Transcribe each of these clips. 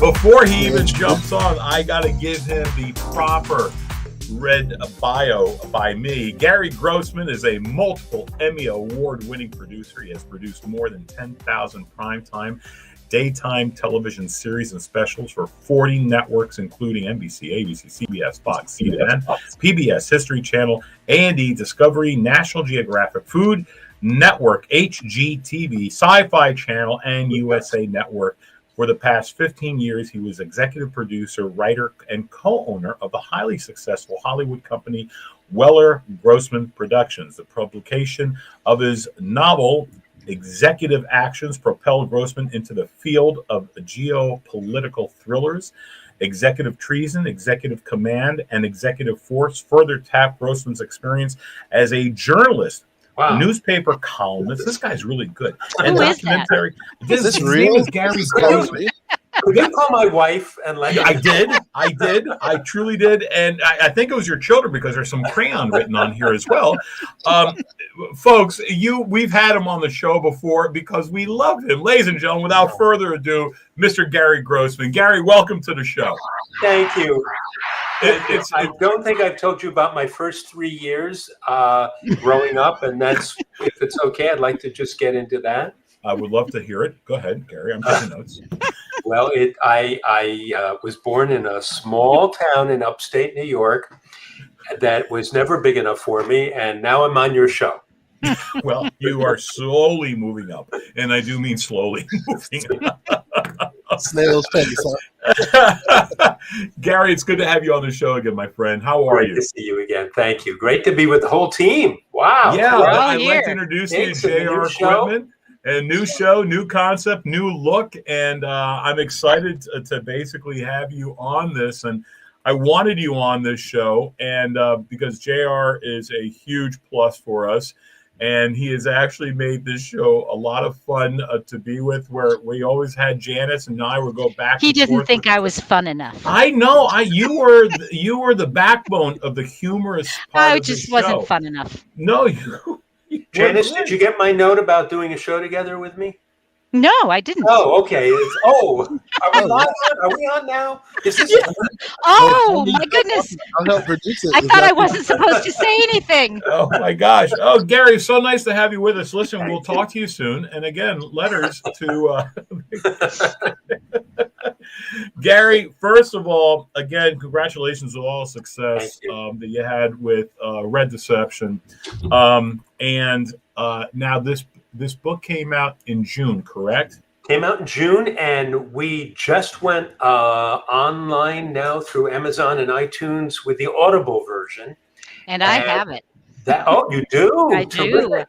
Before he even jumps on, I got to give him the proper read bio by me. Gary Grossman is a multiple Emmy award-winning producer. He has produced more than 10,000 primetime daytime television series and specials for 40 networks, including NBC, ABC, CBS, Fox, CNN, PBS, History Channel, A&E, Discovery, National Geographic, Food Network, HGTV, Sci-Fi Channel, and USA Network. For the past 15 years, he was executive producer, writer, and co-owner of the highly successful Hollywood company Weller Grossman Productions. The publication of his novel, Executive Actions, propelled Grossman into the field of geopolitical thrillers. Executive Treason, Executive Command, and Executive Force further tapped Grossman's experience as a journalist, newspaper columnist. This guy's really good. And documentary. His name is Gary Grossman. Could you call my wife and let I did. I truly did. And I think it was your children because there's some crayon written on here as well. Folks, we've had him on the show before because we love him. Ladies and gentlemen, without further ado, Mr. Gary Grossman. Gary, welcome to the show. Thank you. I don't think I've told you about my first 3 years growing up, and that's, if it's okay, I'd like to just get into that. I would love to hear it. Go ahead, Gary. I'm taking notes. Well, I was born in a small town in upstate New York that was never big enough for me, and now I'm on your show. Well, you are slowly moving up, and I do mean slowly moving up. Snail's pace. Gary, it's good to have you on the show again, my friend. How are you? Great to see you again. Thank you. Great to be with the whole team. Wow. Yeah, I'd like to introduce you to JR Equipment. A new show, new concept, new look, and I'm excited to basically have you on this. And I wanted you on this show, and because JR is a huge plus for us, and he has actually made this show a lot of fun to be with. Where we always had Janice and I would go back. He didn't think I was fun enough. I know. You were the backbone of the humorous part I of just the wasn't show. fun enough. No, Janice, did you get my note about doing a show together with me? No, I didn't. Oh, okay. Are we on now? Is this Oh, my goodness. I'll help produce it. I thought I wasn't supposed to say anything. Oh, my gosh. Oh, Gary, so nice to have you with us. Listen, we'll talk to you soon. And again, letters to Gary, first of all, again, congratulations on all the success that you had with Red Deception. And now this book came out in June, correct? Came out in June, and we just went online now through Amazon and iTunes with the Audible version. And I have it. You do? I do.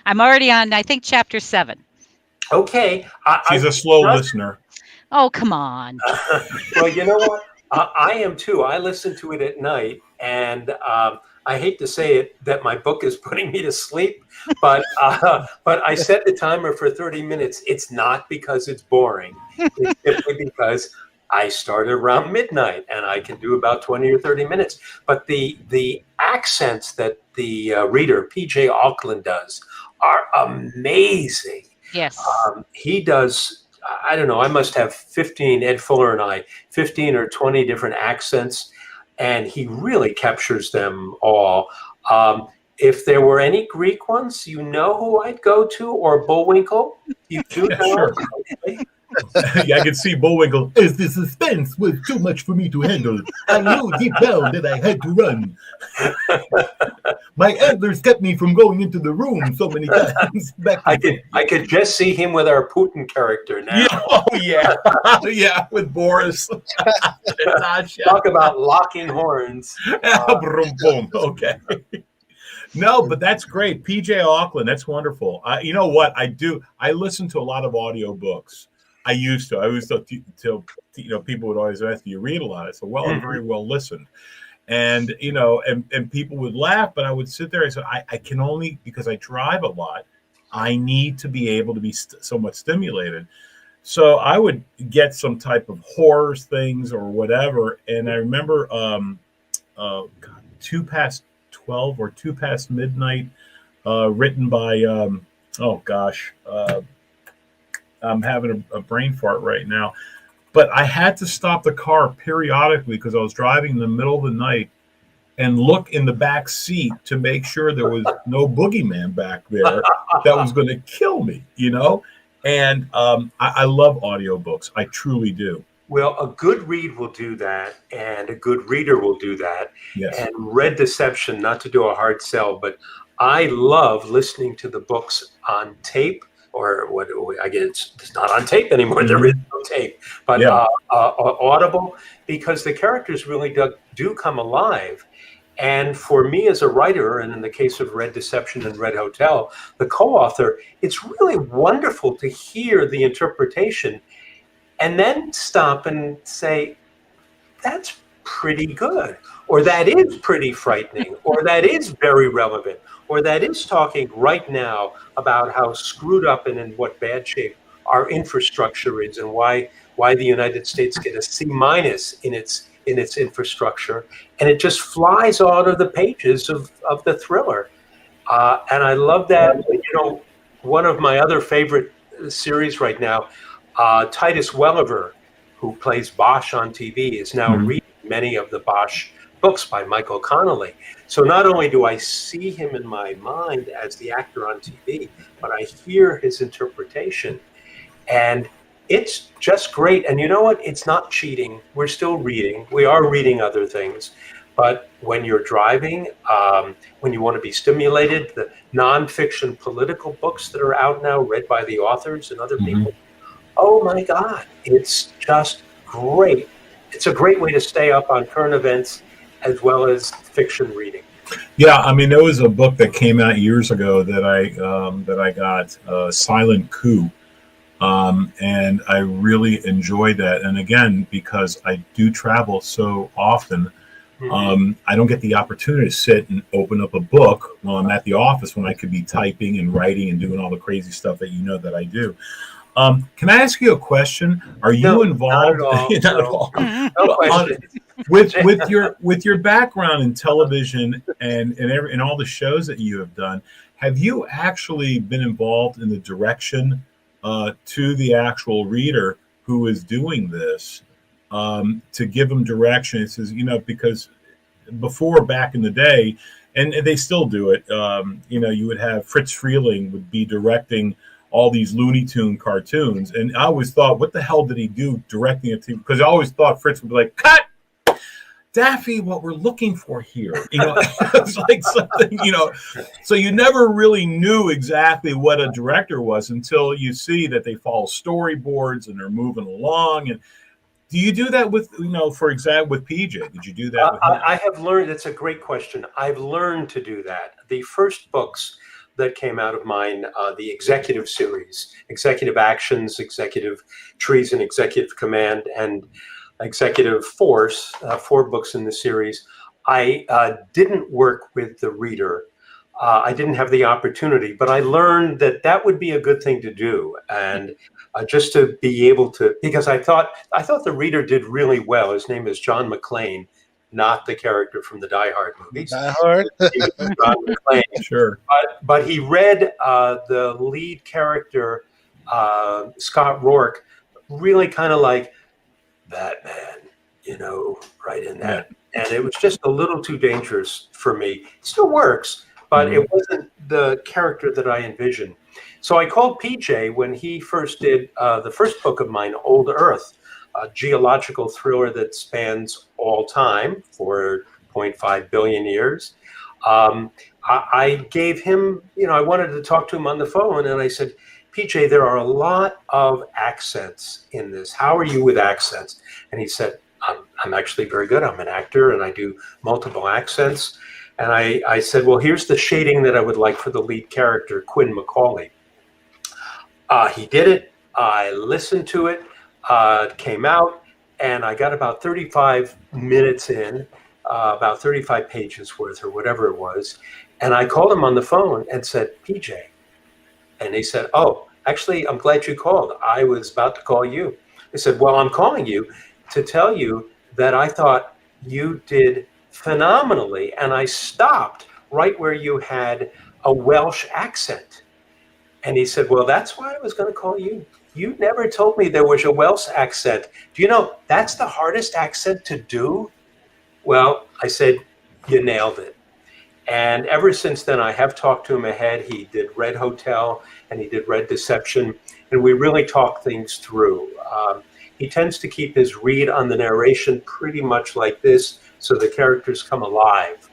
I'm already on, I think, chapter 7. Okay. She's a slow listener. Oh, come on. Well, you know what? I am too. I listen to it at night, and I hate to say it that my book is putting me to sleep, but I set the timer for 30 minutes. It's not because it's boring. It's simply because I start around midnight and I can do about 20 or 30 minutes. But the accents that the reader, PJ Auckland, does are amazing. Yes. He does, I don't know, I must have 15, Ed Fuller and I, 15 or 20 different accents. And he really captures them all. If there were any Greek ones, you know who I'd go to, or Bullwinkle? You do know? Sure. Yeah, I can see Bullwinkle. As the suspense was too much for me to handle, I knew deep down that I had to run. My antlers kept me from going into the room so many times. I could just see him with our Putin character now. Yeah, oh yeah, yeah, with Boris. Talk about locking horns. Boom, boom. Okay. No, but that's great. PJ Auckland, that's wonderful. You know what? I listen to a lot of audiobooks. I used to people would always ask, do you read a lot? I said, well, I'm very well listened. And, and people would laugh, but I would sit there and say, I can only, because I drive a lot, I need to be able to be somewhat stimulated. So I would get some type of horror things or whatever. And I remember 2 Past 12 or 2 Past Midnight, written by, I'm having a brain fart right now. But I had to stop the car periodically because I was driving in the middle of the night and look in the back seat to make sure there was no boogeyman back there that was going to kill me, And I love audiobooks. I truly do. Well, a good read will do that, and a good reader will do that. Yes. And read deception, not to do a hard sell, but I love listening to the books on tape, or what I guess it's not on tape anymore. Mm-hmm. There is no tape, but Yeah. Audible, because the characters really do come alive. And for me as a writer, and in the case of Red Deception and Red Hotel, the co-author, it's really wonderful to hear the interpretation and then stop and say, that's pretty good, or that is pretty frightening, or that is very relevant, or that is talking right now about how screwed up and in what bad shape our infrastructure is, and why the United States get a C- in its infrastructure, and it just flies out of the pages of the thriller. And I love that. One of my other favorite series right now, Titus Welliver, who plays Bosch on TV, is now reading many of the Bosch books by Michael Connelly. So not only do I see him in my mind as the actor on TV, but I hear his interpretation. And it's just great. And you know what? It's not cheating. We're still reading. We are reading other things. But when you're driving, when you want to be stimulated, the nonfiction political books that are out now, read by the authors and other people, oh my God, it's just great. It's a great way to stay up on current events as well as fiction reading. Yeah, I mean, there was a book that came out years ago that I got, Silent Coup, and I really enjoyed that. And again, because I do travel so often, I don't get the opportunity to sit and open up a book while I'm at the office when I could be typing and writing and doing all the crazy stuff that that I do. Can I ask you a question? Are you involved? Not at all. No question. With your background in television and all the shows that you have done, have you actually been involved in the direction to the actual reader who is doing this, to give them direction? It says, because before, back in the day, and they still do it, you would have Fritz Freeling would be directing all these Looney Tune cartoons. And I always thought, what the hell did he do directing it to? Because I always thought Fritz would be like, cut! Daffy, what we're looking for here. It's like something, So you never really knew exactly what a director was until you see that they follow storyboards and they're moving along. And do you do that with, for example, with PJ? Did you do that with him? I have learned, it's a great question. I've learned to do that. The first books that came out of mine, the executive series, Executive Actions, Executive Treason, Executive Command, and Executive Force, 4 books in the series, I didn't work with the reader. I didn't have the opportunity, but I learned that would be a good thing to do. And just to be able to, because I thought the reader did really well. His name is John McClane, not the character from the Die Hard movies. Die Hard? John McClane. Sure. But he read the lead character, Scott Rourke, really kind of like Batman, right in that. And it was just a little too dangerous for me. It still works, but it wasn't the character that I envisioned. So I called PJ when he first did the first book of mine, Old Earth, a geological thriller that spans all time, 4.5 billion years. I gave him, I wanted to talk to him on the phone, and I said, PJ, there are a lot of accents in this. How are you with accents? And he said, I'm actually very good. I'm an actor, and I do multiple accents. And I said, well, here's the shading that I would like for the lead character, Quinn McCauley. He did it. I listened to it. It came out, and I got about 35 minutes in, about 35 pages worth or whatever it was. And I called him on the phone and said, PJ. And he said, oh, actually, I'm glad you called. I was about to call you. I said, well, I'm calling you to tell you that I thought you did phenomenally. And I stopped right where you had a Welsh accent. And he said, well, that's why I was going to call you. you never told me there was a Welsh accent. Do you know that's the hardest accent to do? Well, I said, you nailed it. And ever since then, I have talked to him ahead. He did Red Hotel and he did Red Deception, and we really talk things through. He tends to keep his read on the narration pretty much like this, so the characters come alive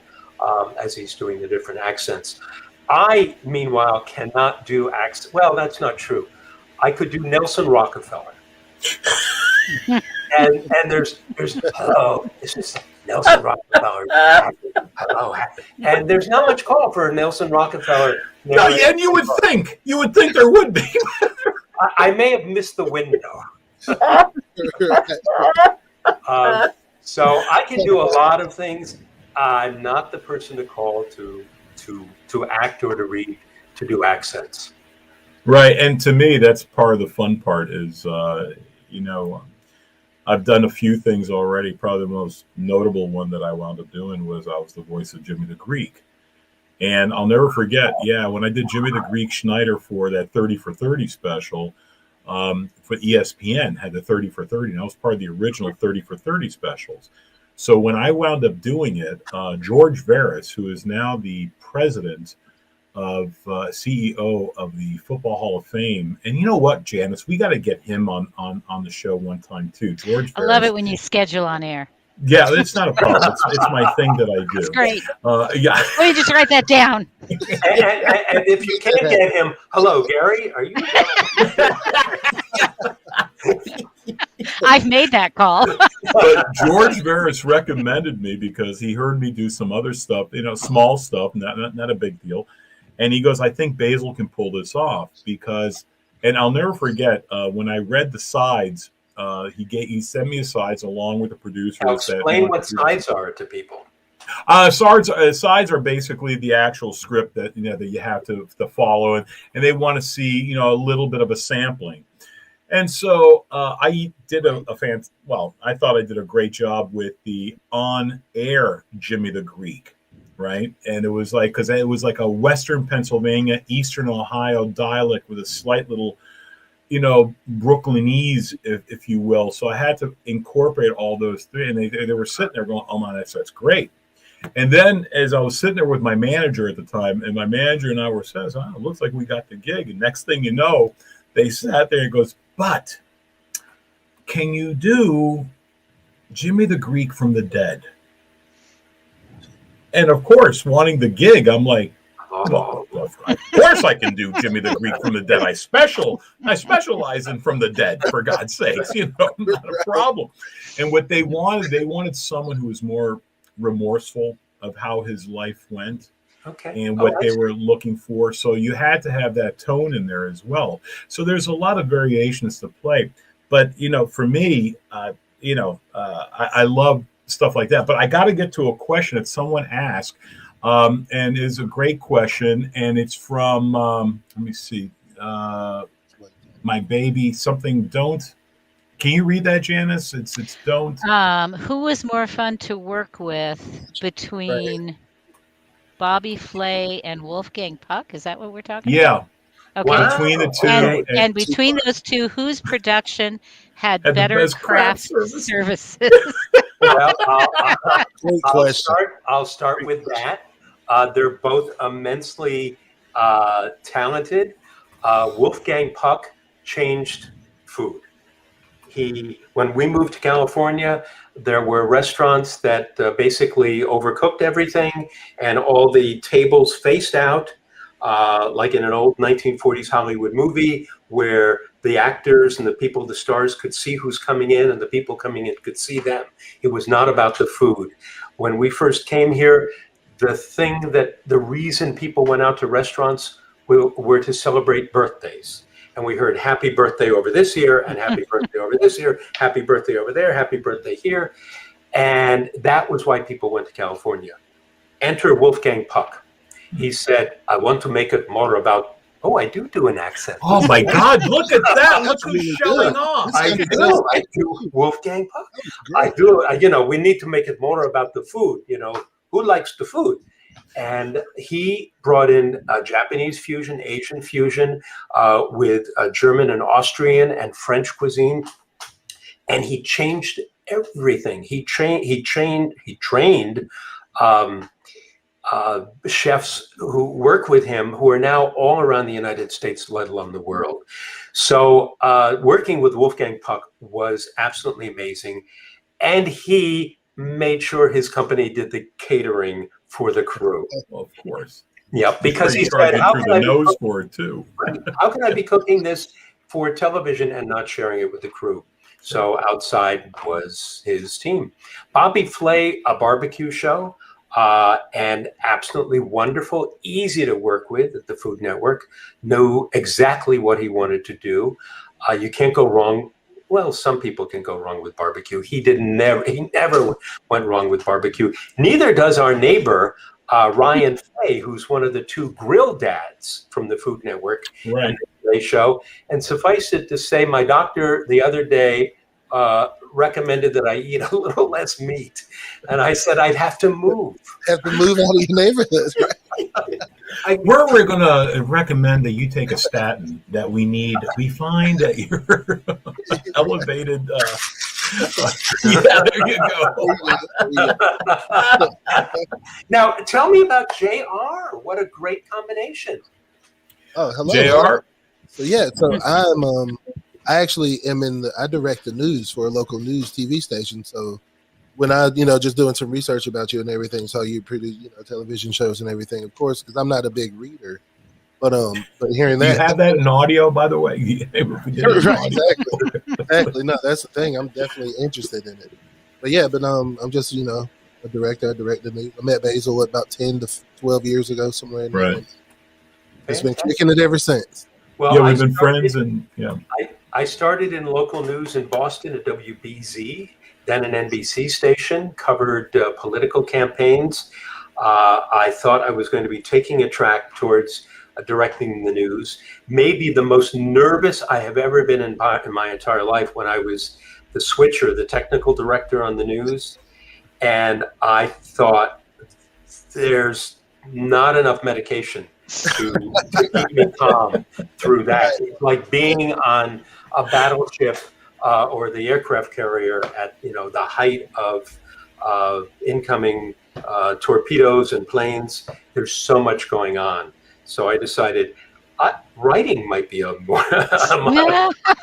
as he's doing the different accents. I, meanwhile, cannot do accents. Well, that's not true. I could do Nelson Rockefeller. and there's hello, this is Nelson Rockefeller. Hello. And there's not much call for Nelson Rockefeller. No, and you would think there would be. I may have missed the window. So I can do a lot of things. I'm not the person to call to act or to read, to do accents. Right, and to me, that's part of the fun part is, I've done a few things already. Probably the most notable one that I wound up doing was I was the voice of Jimmy the Greek. And I'll never forget, when I did Jimmy the Greek Schneider for that 30 for 30 special, for ESPN, had the 30 for 30, and I was part of the original 30 for 30 specials. So when I wound up doing it, George Veras, who is now the president of CEO of the Football Hall of Fame, and you know what, Janice, we got to get him on the show one time too. George Veras. I love it when you schedule on air. Yeah, it's not a problem. It's my thing that I do. It's great. Yeah. Let me just write that down. And if you can't get him, hello, Gary, are you? I've made that call. But George Veras recommended me because he heard me do some other stuff, small stuff, not a big deal. And he goes, I think Basil can pull this off because, and I'll never forget when I read the sides. He sent me the sides along with the producer. Now explain what sides are to people. Sides are basically the actual script that that you have to follow, and they want to see a little bit of a sampling. And so I did I thought I did a great job with the on-air Jimmy the Greek, right? And it was like because it was like a Western Pennsylvania, Eastern Ohio dialect with a slight little Brooklynese, if you will. So I had to incorporate all those three, and they were sitting there going, "Oh my, that's great." And then as I was sitting there with my manager at the time, and my manager and I were saying, "Oh, it looks like we got the gig." And next thing you know, they sat there and goes, "But can you do Jimmy the Greek from the Dead?" And of course, wanting the gig, I'm like, well, of course I can do Jimmy the Greek from the Dead. I specialize in from the dead, for God's sakes, not a problem. And what they wanted someone who was more remorseful of how his life went, and what they were looking for. So you had to have that tone in there as well. So there's a lot of variations to play. But for me, I love stuff like that. But I got to get to a question that someone asked. And it's a great question, and it's from let me see, my baby something don't. Can you read that, Janice? It's don't. Who was more fun to work with between Bobby Flay and Wolfgang Puck? Is that what we're talking about? Yeah. Okay. Between the two, and between those two, whose production had better craft services? Well, Great question. I'll start with that. They're both immensely talented. Wolfgang Puck changed food. When we moved to California, there were restaurants that basically overcooked everything, and all the tables faced out, like in an old 1940s Hollywood movie, where the actors and the stars could see who's coming in, and the people coming in could see them. It was not about the food. When we first came here, the reason people went out to restaurants were to celebrate birthdays. And we heard happy birthday over this year, and happy birthday over this year, happy birthday over there, happy birthday here. And that was why people went to California. Enter Wolfgang Puck. He said, I want to make it more about, I do an accent. Oh my God, look at that. Look who's showing off. I do Wolfgang Puck. I do, we need to make it more about the food, who likes the food? And he brought in Japanese fusion, Asian fusion, with German and Austrian and French cuisine, and he changed everything. He trained chefs who work with him, who are now all around the United States, let alone the world. So working with Wolfgang Puck was absolutely amazing, and he made sure his company did the catering for the crew. Well, of course. Yeah, because he said, how can I be cooking this for television and not sharing it with the crew? So outside was his team. Bobby Flay, a barbecue show, and absolutely wonderful, easy to work with at the Food Network, knew exactly what he wanted to do. You can't go wrong. Well, some people can go wrong with barbecue. He never went wrong with barbecue. Neither does our neighbor, Ryan Fay, who's one of the two grill dads from the Food Network and the Today Show. And suffice it to say, my doctor the other day recommended that I eat a little less meat. And I said I'd have to move. Have to move out of your neighborhood, right? We're going to recommend that you take a statin that we need. We find that you're elevated. Yeah, there you go. Now, tell me about JR. What a great combination. Oh, hello. JR? So, yeah, so I actually am I direct the news for a local news TV station. So when I, just doing some research about you and everything, so you produce, television shows and everything, of course, because I'm not a big reader, but hearing that. You have that in audio, by the way? Right, exactly. No, that's the thing. I'm definitely interested in it. But yeah, I'm just, a director. I direct the news. I met Basil about 10 to 12 years ago, somewhere in there. It's been kicking it ever since. Well, yeah, we've been friends, and yeah. I started in local news in Boston at WBZ, then an NBC station, covered political campaigns. I thought I was going to be taking a track towards directing the news. Maybe the most nervous I have ever been in my entire life, when I was the switcher, the technical director on the news. And I thought, there's not enough medication to keep me calm through that. It's like being on a battleship or the aircraft carrier at the height of incoming torpedoes and planes. There's so much going on. So I decided writing might be a more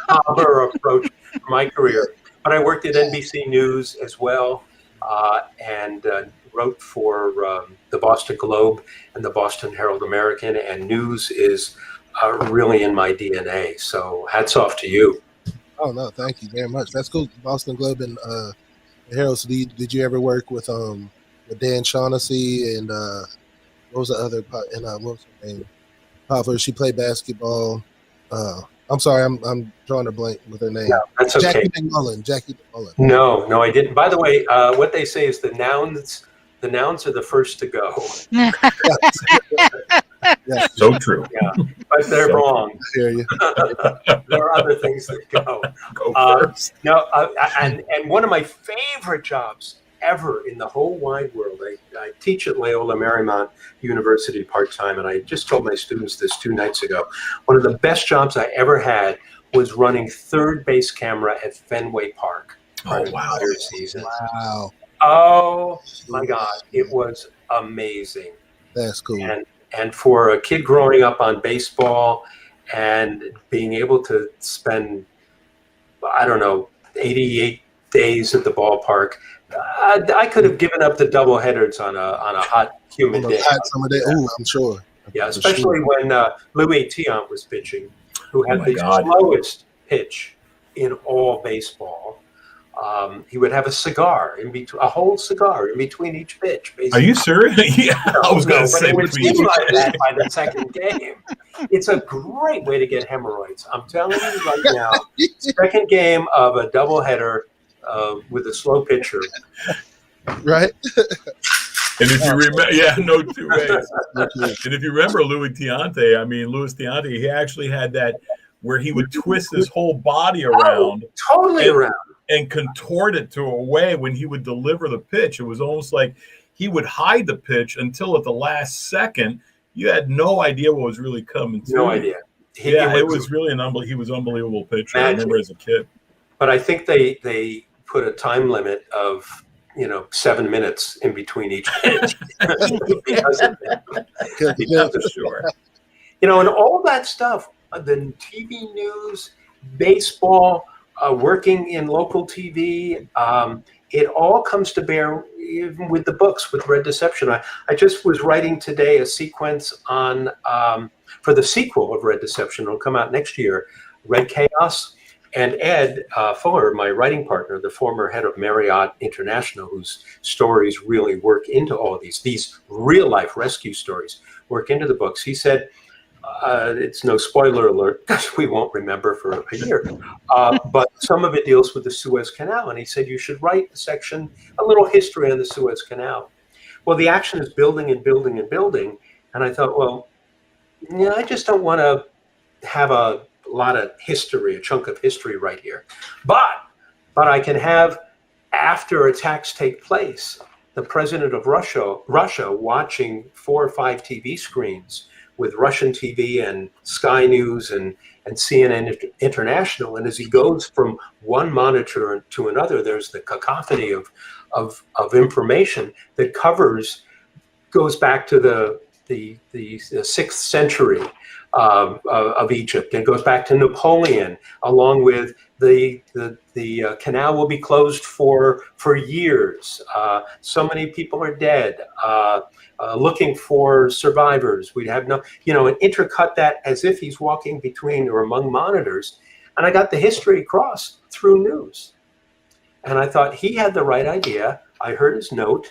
calmer approach for my career. But I worked at NBC News as well, and wrote for the Boston Globe and the Boston Herald American, and news is really in my DNA. So hats off to you. Oh, no, thank you very much. That's cool. Boston Globe and the Herald. So did you ever work with Dan Shaughnessy and what was the other and what was her name? Popular. She played basketball. I'm sorry, I'm drawing a blank with her name. Yeah, that's okay. Jackie McMullen. No, I didn't. By the way, what they say is the nouns are the first to go. Yeah. So true. Yeah, but they're wrong. I hear you. There are other things that go. Go first. No, and one of my favorite jobs ever in the whole wide world. I teach at Loyola Marymount University part-time, and I just told my students this 2 nights ago. One of the best jobs I ever had was running third base camera at Fenway Park. Oh, wow. Season. Wow. Oh, my God. It was amazing. That's cool. And for a kid growing up on baseball and being able to spend, 88 days at the ballpark, I could have given up the double headers on a hot, humid day. Hot summer day. Ooh, I'm sure. Yeah, especially when Louis Tiant was pitching, who had the slowest pitch in all baseball. He would have a cigar a whole cigar in between each pitch. Basically. Are you serious? Yeah, I was going to say. It would seem like that by the second game. It's a great way to get hemorrhoids. I'm telling you right now. Second game of a doubleheader with a slow pitcher. Right. And if you remember, no 2 ways. And if you remember Louis Tiant, he actually had that where he would twist his whole body around. Totally around. And contort it to a way when he would deliver the pitch. It was almost like he would hide the pitch until at the last second. You had no idea what was really coming to No you. idea. It was really he was an unbelievable pitcher. Magic. I remember as a kid. But I think they put a time limit of 7 minutes in between each pitch because of that. Yeah, for sure. And all that stuff, the TV news, baseball, working in local TV, it all comes to bear even with the books, with Red Deception. I just was writing today a sequence on for the sequel of Red Deception. It'll come out next year, Red Chaos. And Ed Fuller, my writing partner, the former head of Marriott International, whose stories really work into all of these real life rescue stories, work into the books. He said, it's no spoiler alert because we won't remember for a year, but some of it deals with the Suez Canal. And he said, you should write a section, a little history on the Suez Canal. Well, the action is building and building and building. And I thought, well, I just don't want to have a lot of history, a chunk of history right here. But I can have, after attacks take place, the president of Russia watching 4 or 5 TV screens with Russian TV and Sky News and CNN International. And as he goes from one monitor to another, there's the cacophony of information that goes back to the 6th century of Egypt, and goes back to Napoleon, along with the canal will be closed for years. So many people are dead. Looking for survivors. We'd have and intercut that as if he's walking between or among monitors. And I got the history across through news. And I thought he had the right idea. I heard his note,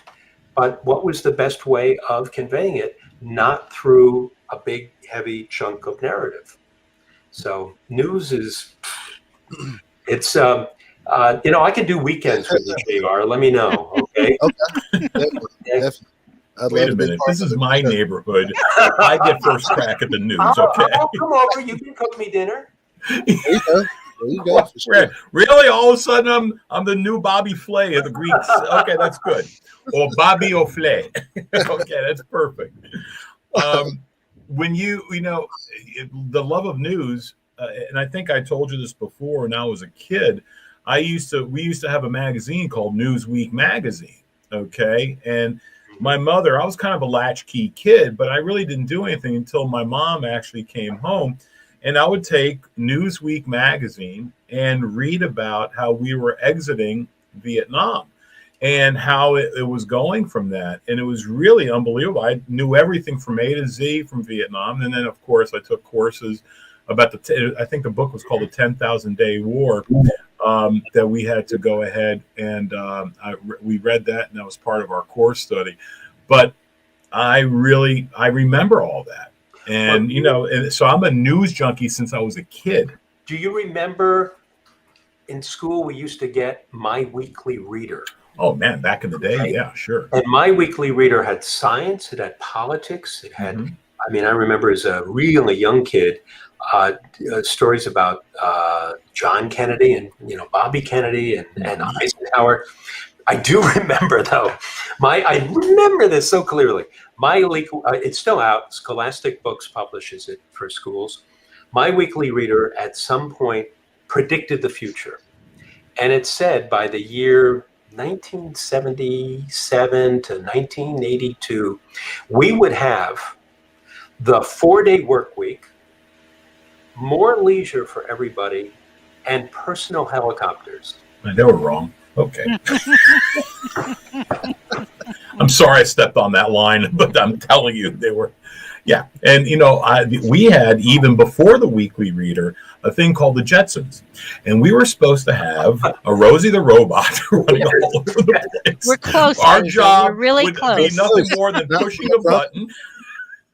but what was the best way of conveying it? Not through a big, heavy chunk of narrative. So news is, it's, I could do weekends with you, JR. Let me know, okay? Okay. Definitely. Wait a minute. This is my neighborhood. I get first crack at the news, okay? I'll come over. You can cook me dinner. There you go. For sure. Really? All of a sudden, I'm the new Bobby Flay of the Greeks. Okay, that's good. Or Bobby O'Flay. Okay, that's perfect. When the love of news, and I think I told you this before when I was a kid, we used to have a magazine called Newsweek magazine, okay? And my mother, I was kind of a latchkey kid, but I really didn't do anything until my mom actually came home. And I would take Newsweek magazine and read about how we were exiting Vietnam and how it was going from that. And it was really unbelievable. I knew everything from A to Z from Vietnam. And then, of course, I took courses about I think the book was called The 10,000 Day War, that we had to go ahead and we read that, and that was part of our course study. But I remember all that. And, and so I'm a news junkie since I was a kid. Do you remember in school we used to get My Weekly Reader? Oh, man, back in the day, right? Yeah, sure. And My Weekly Reader had science, it had politics, it had, I remember as a really young kid, stories about John Kennedy and, Bobby Kennedy and Eisenhower. I do remember, though, I remember this so clearly. It's still out. Scholastic Books publishes it for schools. My Weekly Reader at some point predicted the future. And it said by the year 1977 to 1982, we would have the 4-day work week, more leisure for everybody, and personal helicopters. They were wrong. Okay. I'm sorry I stepped on that line, but I'm telling you, they were, yeah. And, we had, even before the Weekly Reader, a thing called the Jetsons. And we were supposed to have a Rosie the Robot running all over the place. We're close. Our job would be nothing more than pushing a button.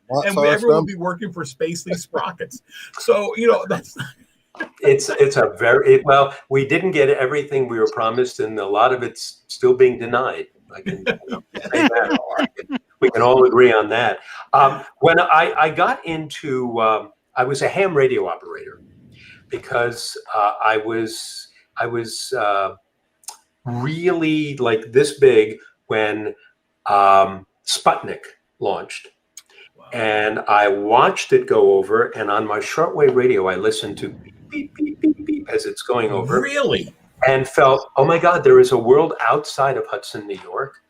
And everyone would be working for Spacely Sprockets. So, that's... It's a very, well, we didn't get everything we were promised, and a lot of it's still being denied. I can say that. We can all agree on that. When I got into, I was a ham radio operator because I was really like this big when Sputnik launched. And I watched it go over, and on my shortwave radio, I listened to beep, beep, beep, beep, beep as it's going over. Really? And felt, oh my God, there is a world outside of Hudson, New York.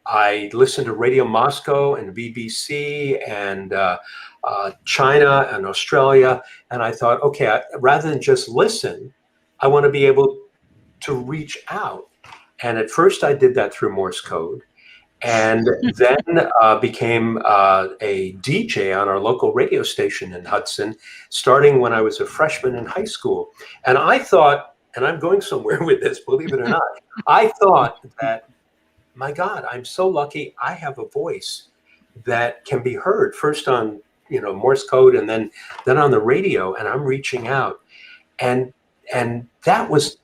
I listened to Radio Moscow and BBC and China and Australia. And I thought, okay, rather than just listen, I want to be able to reach out. And at first I did that through Morse code. And then became a DJ on our local radio station in Hudson, starting when I was a freshman in high school. And I thought, and I'm going somewhere with this, believe it or not, I thought that, my God, I'm so lucky I have a voice that can be heard first on, Morse code and then on the radio, and I'm reaching out. And that was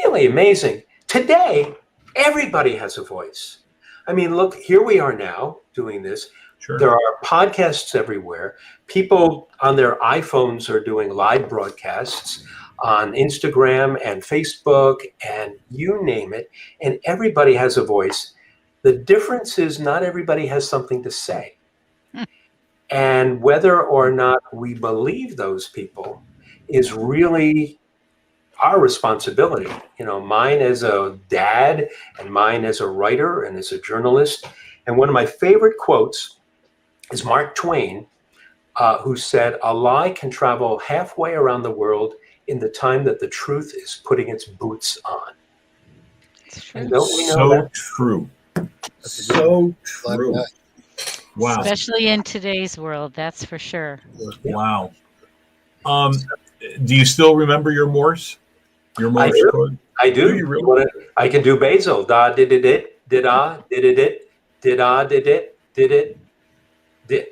really amazing. Today, everybody has a voice. I mean, look, here we are now doing this. Sure. There are podcasts everywhere. People on their iPhones are doing live broadcasts on Instagram and Facebook and you name it. And everybody has a voice. The difference is not everybody has something to say. And whether or not we believe those people is really our responsibility. Mine as a dad and mine as a writer and as a journalist. And one of my favorite quotes is Mark Twain, who said, "A lie can travel halfway around the world in the time that the truth is putting its boots on." True. Don't we know So that? true. So true. Wow. Especially in today's world, that's for sure. Wow. Do you still remember your Morse? Your Morse code? I do. Do you really? I can do Basil. Da did it did ah did it did ah did it did.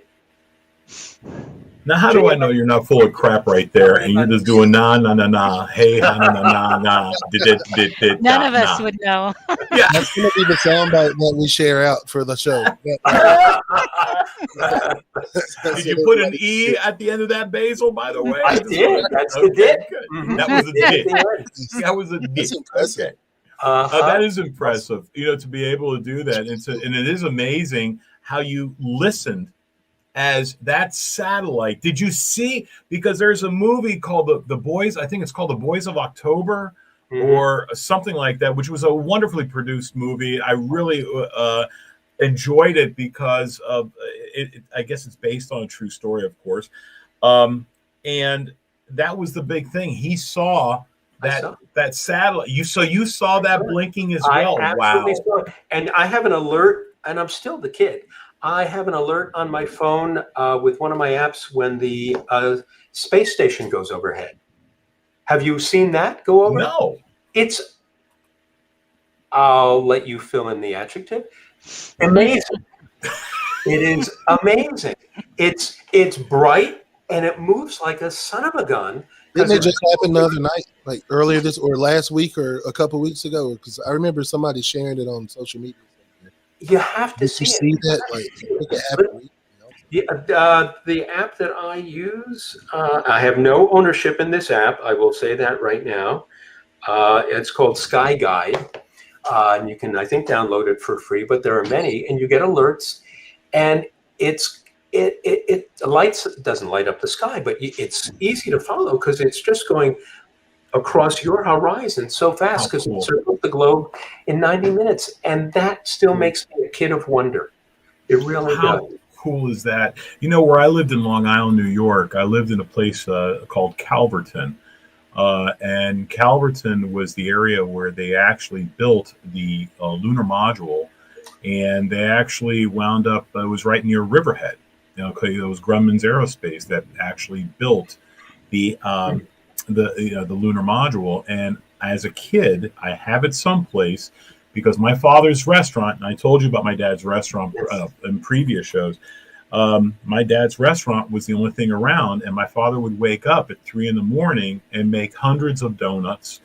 Now, how do I know you're not full of crap right there and you're just doing na na na na, hey ha na na na na, did None of us would know. Yeah. That's going to be the soundbite that we share out for the show. Did you put an E at the end of that, Basil, by the way? I did. That's the did. Good. That was a did. That was a did. That's impressive. Okay. That is impressive, to be able to do that. And it is amazing how you listened as that satellite. Did you see? Because there's a movie called The Boys. I think it's called The Boys of October or something like that, which was a wonderfully produced movie. I really enjoyed it because of it. I guess it's based on a true story, of course. And that was the big thing. He saw that satellite. You saw that blinking as well. Wow. Saw it. And I have an alert, and I'm still the kid. I have an alert on my phone with one of my apps when the space station goes overhead. Have you seen that go over? No. I'll let you fill in the adjective. Amazing. It is amazing. It's bright and it moves like a son of a gun. Didn't it just happen the other night, like earlier this or last week or a couple of weeks ago? Because I remember somebody sharing it on social media. You have to Did you see that? Like, it happened, the app that I use, I have no ownership in this app. I will say that right now. It's called Sky Guide. And you can, I think, download it for free, but there are many, and you get alerts. And it doesn't light up the sky, but it's easy to follow because it's just going across your horizon so fast because it circles the globe in 90 minutes. And that still makes me a kid of wonder. It really does. How cool is that? Where I lived in Long Island, New York, I lived in a place called Calverton. And Calverton was the area where they actually built the lunar module. And they actually wound up, it was right near Riverhead. It was Grumman's Aerospace that actually built the lunar module. And as a kid, I have it someplace because my father's restaurant, and I told you about my dad's restaurant in previous shows. My dad's restaurant was the only thing around, and my father would wake up at 3 a.m. and make hundreds of donuts.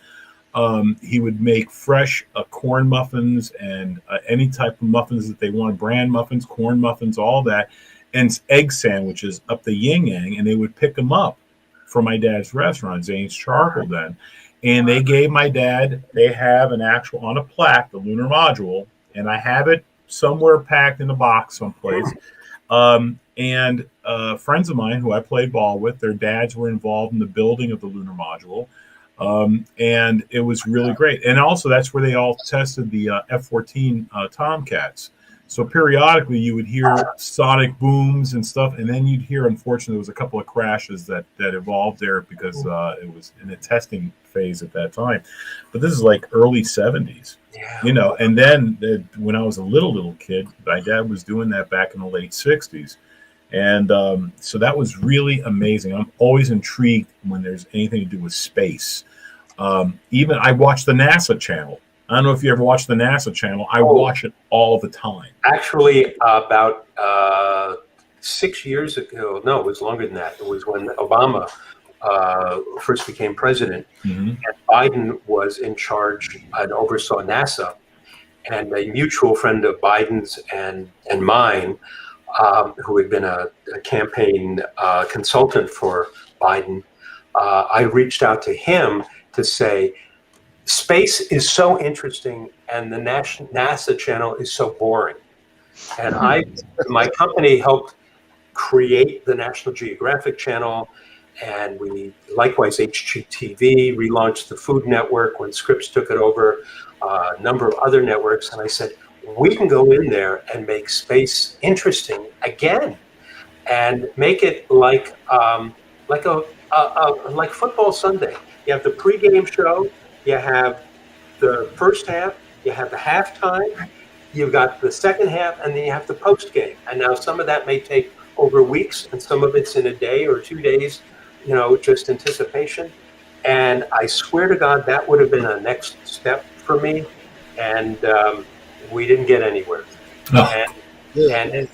He would make fresh corn muffins and any type of muffins that they wanted, bran muffins, corn muffins, all that, and egg sandwiches up the yin-yang, and they would pick them up from my dad's restaurant, Zane's Charcoal then. And they gave my dad, they have an actual, on a plaque, the lunar module, and I have it somewhere packed in a box someplace. And friends of mine who I played ball with, their dads were involved in the building of the lunar module. And it was really great. And also, that's where they all tested the F-14 Tomcats. So periodically, you would hear sonic booms and stuff, and then you'd hear, unfortunately, there was a couple of crashes that evolved there because it was in a testing phase at that time. But this is like early 70s, you know. And then when I was a little kid, my dad was doing that back in the late 60s. And so that was really amazing. I'm always intrigued when there's anything to do with space. Even I watch the NASA channel. I don't know if you ever watch the NASA channel. I watch it all the time. Actually, about 6 years ago, no, it was longer than that. It was when Obama first became president, and Biden was in charge and oversaw NASA. And a mutual friend of Biden's and mine, who had been a campaign consultant for Biden, I reached out to him to say, space is so interesting and the NASA channel is so boring. And my company helped create the National Geographic channel, and we likewise HGTV relaunched the Food Network when Scripps took it over, a number of other networks. And I said, we can go in there and make space interesting again, and make it like football Sunday. You have the pregame show, you have the first half, you have the halftime, you've got the second half, and then you have the post game. And now some of that may take over weeks, and some of it's in a day or 2 days, you know, just anticipation. And I swear to God, that would have been a next step for me. And we didn't get anywhere. No. And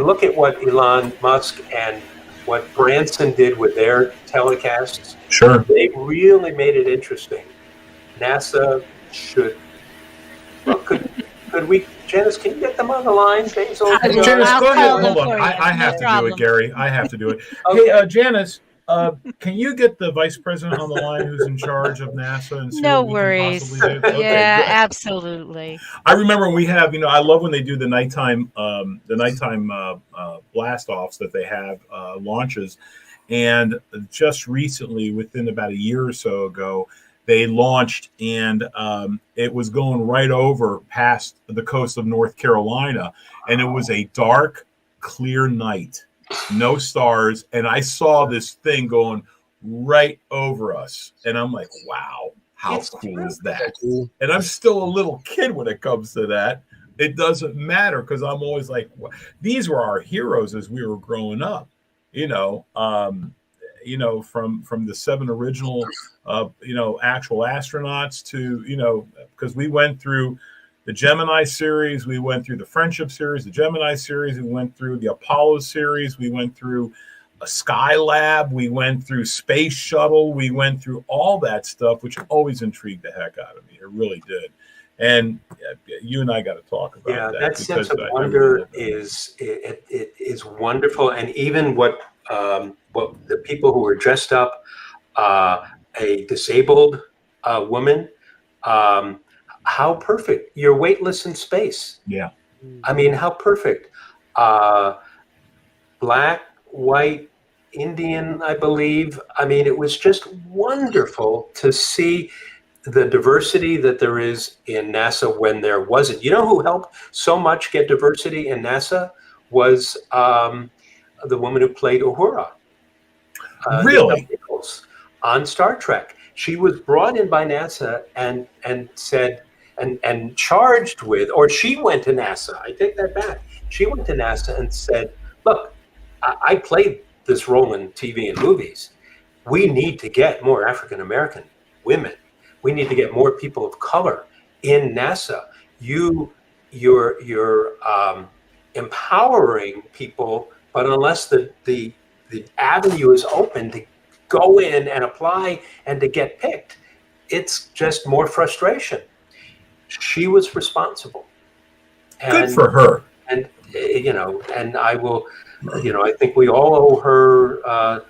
look at what Elon Musk and what Branson did with their telecasts. Sure. They really made it interesting. NASA should. Well, could we, Janice? Can you get them on the line, Basil? Janice, go ahead. Hold on. for you. I have No to do it, problem. Gary. I have to do it. Okay. Hey, Janice, can you get the vice president on the line who's in charge of NASA and see No what we can worries. possibly do? Okay, Yeah, good. absolutely. I remember we have, you know, I love when they do the nighttime blast offs that they have launches, and just recently, within about a year or so ago, they launched, and it was going right over past the coast of North Carolina, and it was a dark, clear night, no stars, and I saw this thing going right over us, and I'm like, wow, how cool is that? Cool. And I'm still a little kid when it comes to that. It doesn't matter, because I'm always like, these were our heroes as we were growing up, you know, from the 7 original, actual astronauts to, you know, because we went through the Gemini series, we went through the Friendship series, the Gemini series, we went through the Apollo series, we went through a Skylab, we went through Space Shuttle, we went through all that stuff, which always intrigued the heck out of me. It really did. And you and I got to talk about that. That sense of wonder is wonderful, and even what the people who were dressed up, a disabled woman, how perfect. You're weightless in space. Yeah. I mean, how perfect. Black, white, Indian, I believe. I mean, it was just wonderful to see the diversity that there is in NASA when there wasn't. You know who helped so much get diversity in NASA was the woman who played Uhura. Really? On Star Trek. She was brought in by NASA and said, and charged with, or she went to NASA. I take that back. She went to NASA and said, look, I played this role in TV and movies. We need to get more African-American women. We need to get more people of color in NASA. You're empowering people, but unless the avenue is open to go in and apply and to get picked, it's just more frustration. She was responsible. Good for her. And and I will, I think we all owe her a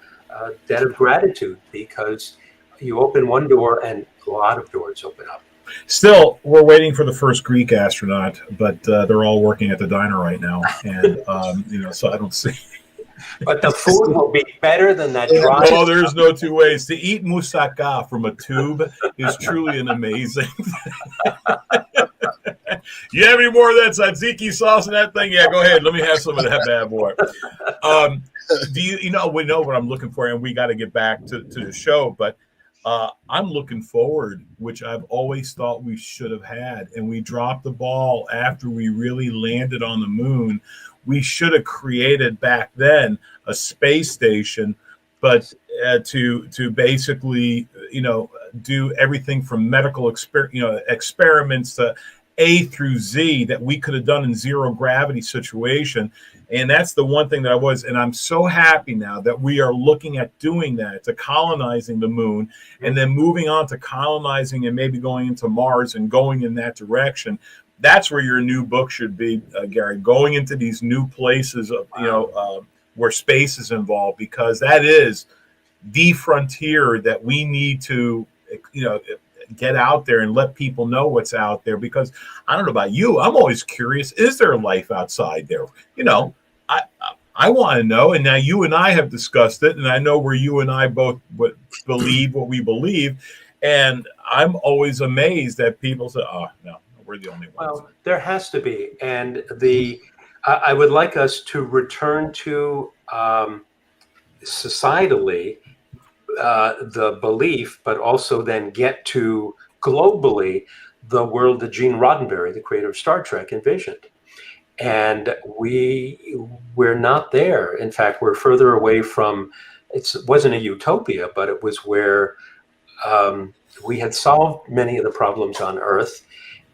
debt of gratitude, because you open one door and a lot of doors open up. Still, we're waiting for the first Greek astronaut, but they're all working at the diner right now, and so I don't see. But the food will be better than that dry. Oh, there's no two ways. To eat moussaka from a tube is truly an amazing. You have any more of that tzatziki sauce in that thing? Yeah, go ahead. Let me have some of that bad boy. We know what I'm looking for, and we got to get back to the show, but I'm looking forward, which I've always thought we should have had, and we dropped the ball after we really landed on the moon. We should have created back then a space station, but to basically, do everything from medical experiments to A through Z that we could have done in zero gravity situation. And that's the one thing that and I'm so happy now that we are looking at doing that, to colonizing the moon, and then moving on to colonizing and maybe going into Mars and going in that direction. That's where your new book should be, Gary, going into these new places of, where space is involved, because that is the frontier that we need to, get out there and let people know what's out there. Because I don't know about you, I'm always curious, is there life outside there? I want to know. And now you and I have discussed it, and I know where you and I both believe what we believe. And I'm always amazed that people say, oh, no, we're the only ones. Well, there has to be. And I would like us to return to societally the belief, but also then get to globally the world that Gene Roddenberry, the creator of Star Trek, envisioned. And we're not there. In fact, we're further away from, it wasn't a utopia, but it was where we had solved many of the problems on Earth.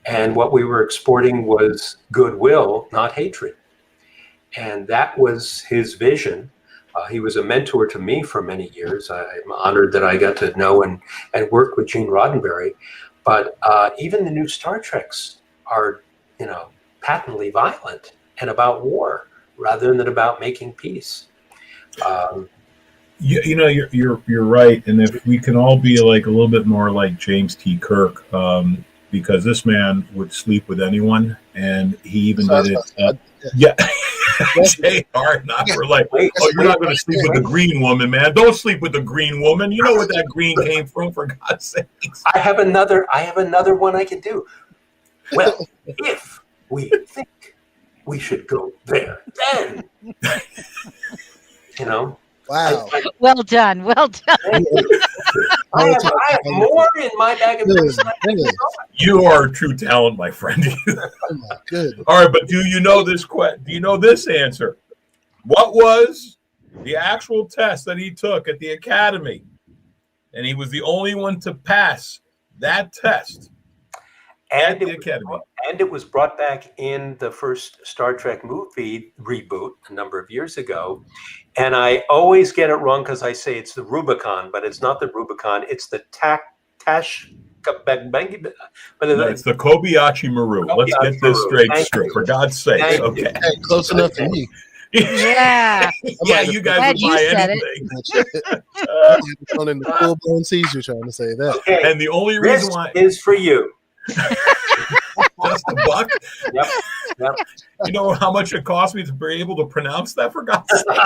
And what we were exporting was goodwill, not hatred. And that was his vision. He was a mentor to me for many years. I'm honored that I got to know and work with Gene Roddenberry. But even the new Star Treks are, patently violent and about war rather than about making peace. You're right. And if we can all be like a little bit more like James T. Kirk, because this man would sleep with anyone, and he even did it. Yeah. JR, not for like, oh, you're not going to sleep with the green woman, man. Don't sleep with the green woman. You know where that green came from, for God's sakes. I have another one I can do. Well, if we think we should go there, then, Wow. Well done. Well done. I have more in my bag of tricks. You are a true talent, my friend. Oh my goodness. All right, but do you know this question? Do you know this answer? What was the actual test that he took at the Academy? And he was the only one to pass that test at the Academy. And it was brought back in the first Star Trek movie reboot a number of years ago. And I always get it wrong because I say it's the Rubicon, but it's not the Rubicon. It's the Tash. No, it's the Kobayashi Maru. Let's get this straight, for God's sake. Okay. Hey, close enough for me. Yeah. Yeah, you guys would buy anything. On the full-blown seizure trying to say that. Okay. And the only reason why is for you. Just a buck? Yep. You know how much it cost me to be able to pronounce that, for God's sake?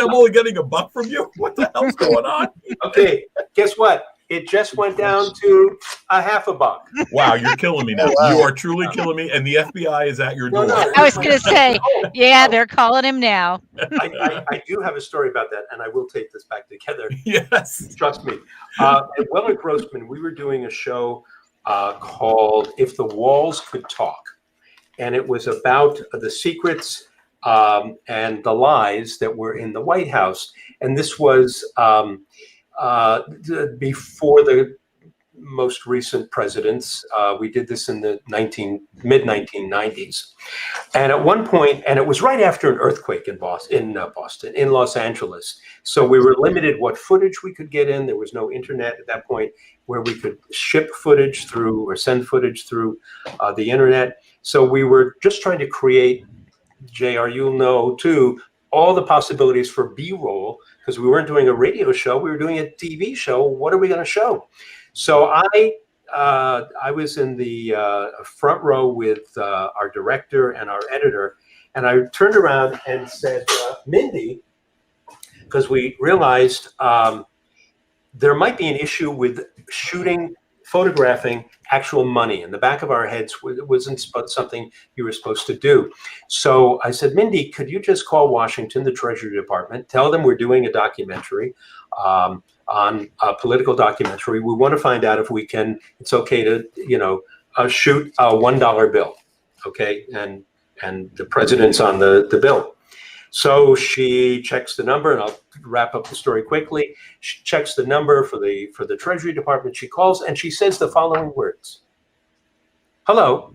I'm only getting a buck from you? What the hell's going on? Okay, guess what? It just went down to a half a buck. Wow, you're killing me now. Wow. You are truly killing me, and the FBI is at your door. No. I was going to say, yeah, they're calling him now. I do have a story about that, and I will take this back together. Yes. Trust me. At Grossman, we were doing a show called If the Walls Could Talk. And it was about the secrets and the lies that were in the White House. And this was before the most recent presidents. We did this in the mid-1990s. And at one point, and it was right after an earthquake in Los Angeles. So we were limited what footage we could get in. There was no internet at that point where we could ship footage through or send footage through the internet. So we were just trying to create, JR, you'll know too, all the possibilities for B-roll, because we weren't doing a radio show, we were doing a TV show. What are we going to show? So I I was in the front row with our director and our editor, and I turned around and said, Mindy, because we realized there might be an issue with photographing actual money. In the back of our heads, it wasn't something you were supposed to do. So I said, Mindy, could you just call Washington, the Treasury Department, tell them we're doing a documentary on a political documentary. We want to find out if we can, it's okay to, shoot a $1 bill, okay? And the president's on the bill. So she checks the number, and I'll wrap up the story quickly. She checks the number for the Treasury Department. She calls and she says the following words. Hello,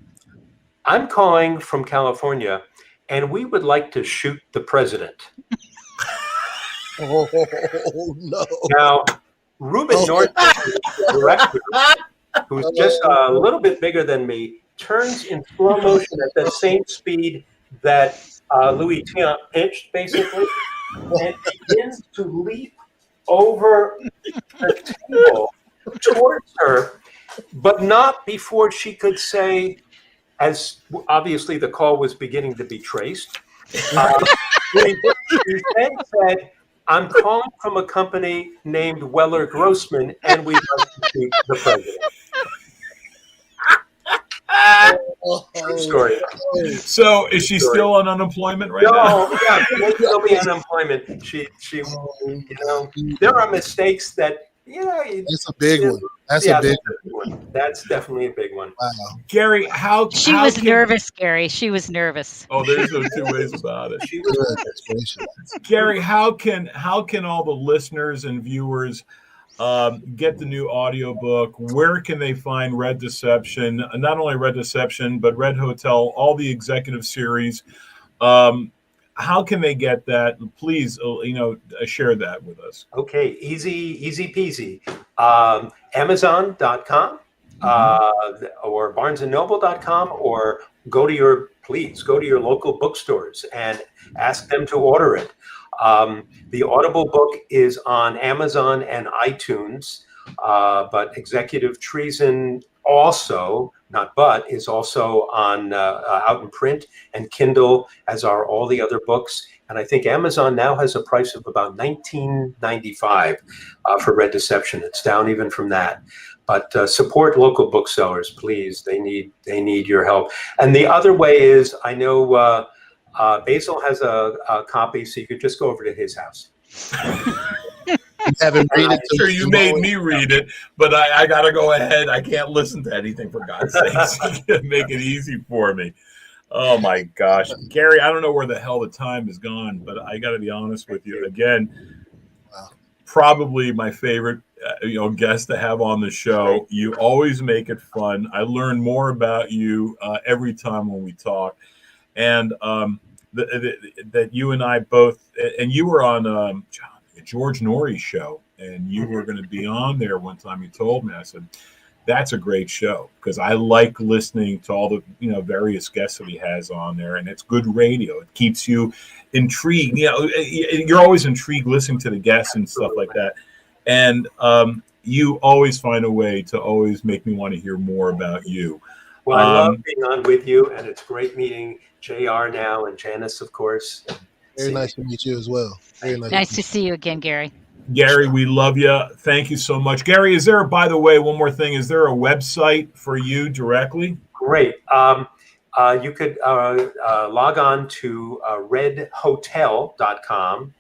I'm calling from California, and we would like to shoot the president. Oh, no. Now, Ruben Norton, the director, who's just a little bit bigger than me, turns in slow motion at the same speed that Louis Tiant pinched, basically, and begins to leap over the table towards her, but not before she could say, as obviously the call was beginning to be traced, she then said, I'm calling from a company named Weller Grossman, and we'd like to shoot the president. True story. So is she still on unemployment right now? No, yeah, she'll be on unemployment. She, there are mistakes that, That's a big one. That's a big one. That's definitely a big one. Wow. Gary, she was nervous, Gary. She was nervous. Oh, there's no two ways about it. She was Gary, how can all the listeners and viewers get the new audiobook? Where can they find Red Deception? Not only Red Deception, but Red Hotel, all the executive series. How can they get that? Please, share that with us. Okay, easy peasy. Amazon.com or BarnesandNoble.com, or go to your local bookstores and ask them to order it. The Audible book is on Amazon and iTunes, but Executive Treason is also on out in print and Kindle, as are all the other books. And I think Amazon now has a price of about $19.95 for Red Deception. It's down even from that. But support local booksellers, please. They need your help. And the other way is, I know Basil has a copy, so you could just go over to his house. Haven't read it. Sure, you made me read it, but I got to go ahead. I can't listen to anything, for God's sakes. Make it easy for me. Oh my gosh, Gary, I don't know where the hell the time has gone, but I got to be honest with you again. Probably my favorite, guest to have on the show. You always make it fun. I learn more about you every time when we talk, and that you and I both, and you were on George Norrie's show, and you were going to be on there one time. You told me, I said, that's a great show, because I like listening to all the various guests that he has on there, and it's good radio. It keeps you intrigued. You're always intrigued listening to the guests and stuff like that, and you always find a way to always make me want to hear more about you. Well, I love being on with you, and it's great meeting JR now, and Janice, of course. Very nice to meet you as well. Very nice to see you again, Gary. Gary, we love you. Thank you so much. Gary, is there, by the way, one more thing, is there a website for you directly? Great. You could log on to redhotel.com,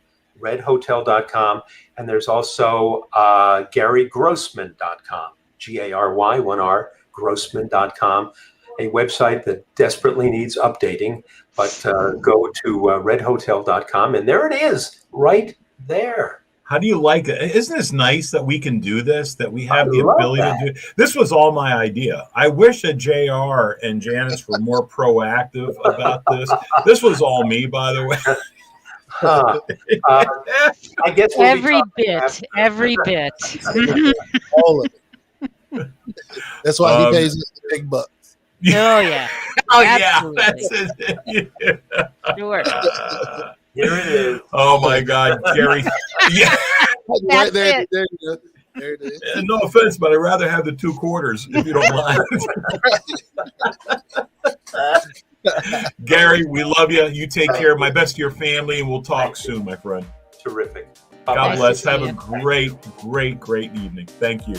and there's also GaryGrossman.com, Gary, one R, Grossman.com, a website that desperately needs updating, but go to redhotel.com, and there it is, right there. How do you like it? Isn't this nice that we can do this, that we have the ability to do? This was all my idea. I wish that JR and Janice were more proactive about this. This was all me, by the way. I guess we'll every bit. All of it. That's why he pays us the big bucks. Oh, yeah. Oh, absolutely. Yeah. That's it. Yeah. Sure. Here it is. Oh, my God, Gary. Yeah. Right there. There you go. There it is. No offense, but I'd rather have the 2 quarters if you don't mind. Gary, we love you. You take care. My best to your family, and we'll talk soon, my friend. Terrific. God Nice bless. to see Have a you. great, great, great evening. Thank you.